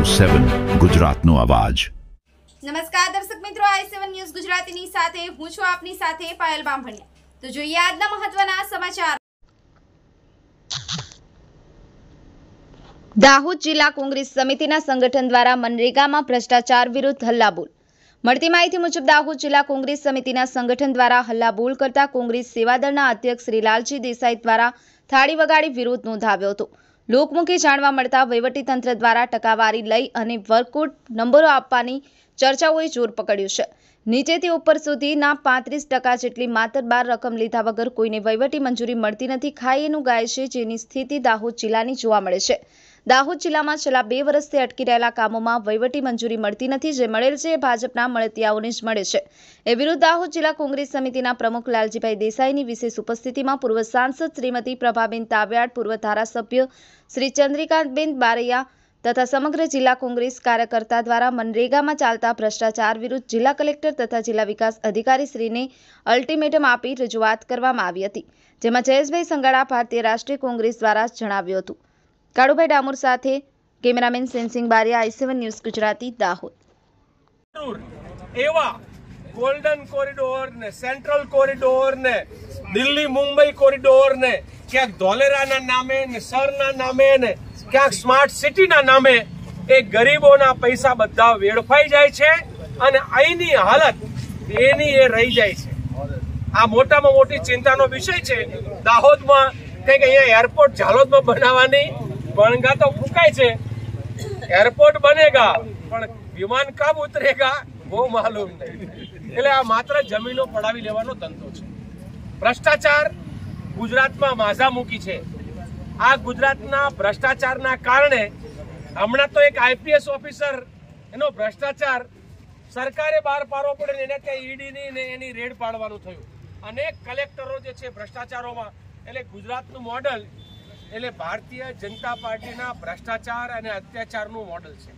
i7 ગુજરાતનો અવાજ। નમસ્કાર દર્શક મિત્રો, i7 ન્યૂઝ ગુજરાતીની સાથે હું છું આપની સાથે પાયલ બામભણિયા। તો જોઈએ આજના મહત્વના સમાચાર। દાહોદ જિલ્લા કોંગ્રેસ સમિતિના સંગઠન દ્વારા મનરેગામાં ભ્રષ્ટાચાર વિરુદ્ધ હલ્લાબોલ। મળતી માહિતી મુજબ દાહોદ જિલ્લા કોંગ્રેસ સમિતિના સંગઠન દ્વારા હલ્લાબોલ કરતા કોંગ્રેસ સેવાદળના અધ્યક્ષ શ્રી લાલજી દેસાઈ દ્વારા થાળી વગાડી વિરોધ નોંધાવ્યો હતો। લોકમુખે જાણવા મળતા વહીવટીતંત્ર દ્વારા ટકાવારી લઈ અને વર્કઆઉટ નંબરો આપવાની ચર્ચાઓએ જોર પકડ્યું છે। નીચેથી ઉપર સુધીના 35% જેટલી માતરબાર રકમ લીધા વગર કોઈને વહીવટી મંજૂરી મળતી નથી। ખાય એનું ગાય છે, જેની સ્થિતિ દાહોદ જિલ્લાની જોવા મળે છે। દાહોદ જિલ્લામાં છેલ્લા 2 વર્ષથી અટકી રહેલા કામોમાં વહીવટી મંજૂરી મળતી નથી। જે મળેલ છે એ ભાજપના મળતિયાઓને જ મળે છે। એ વિરુદ્ધ દાહોદ જિલ્લા કોંગ્રેસ સમિતિના પ્રમુખ લાલજીભાઈ દેસાઈની વિશેષ ઉપસ્થિતિમાં પૂર્વ સાંસદ શ્રીમતી પ્રભાબેન તાવ્યાડ, પૂર્વ ધારાસભ્ય શ્રી ચંદ્રિકાબેન બારૈયા તથા સમગ્ર જિલ્લા કોંગ્રેસ કાર્યકર્તા દ્વારા મનરેગામાં ચાલતા ભ્રષ્ટાચાર વિરુદ્ધ જિલ્લા કલેક્ટર તથા જિલ્લા વિકાસ અધિકારી શ્રીને અલ્ટિમેટમ આપી રજૂઆત કરવામાં આવી હતી। જેમાં જયેશભાઈ સંગાડા ભારતીય રાષ્ટ્રીય કોંગ્રેસ દ્વારા જણાવ્યું હતું। કાળુભાઈ ડામોર સાથે cameraman sensing Bariya, i7 news Gujarati, Dahod. એવા ગોલ્ડન કોરિડોર ને સેન્ટ્રલ કોરિડોર ને દિલ્હી મુંબઈ કોરિડોર ને ક્યાંક ધોલેરાના નામે ને સરના નામે ને ક્યાંક સ્માર્ટ સિટીના નામે એ ગરીબોના પૈસા બધા વેડફાઈ જાય છે અને અહીંની હાલત એની એ રહી જાય છે। આ મોટામાં મોટી ચિંતાનો વિષય છે। દાહોદમાં કંઈક અહીંયા એરપોર્ટ ઝાલોદમાં બનાવવાની બણગા તો ફૂંકાય છે। એરપોર્ટ બનેગા પણ વિમાન કબ ઉતરેગા वो मालूम नहीं। એટલે આ માત્ર જમીનો પડાવી લેવાનો ધંધો છે। ભ્રષ્ટાચાર ગુજરાતમાં માઝા મૂકી છે। આ ગુજરાતના ભ્રષ્ટાચારના કારણે હમણાં તો એક આઈપીએસ ઓફિસર એનો ભ્રષ્ટાચાર સરકારે બહાર પાડવો પડે એને ત્યાં ઈડીની ને એની રેડ પાડવાનું થયું। અનેક કલેક્ટરો જે છે ભ્રષ્ટાચારોમાં, એટલે ગુજરાતનું મોડલ એટલે ભારતીય જનતા પાર્ટીના ભ્રષ્ટાચાર અને અત્યાચારનું મોડલ છે।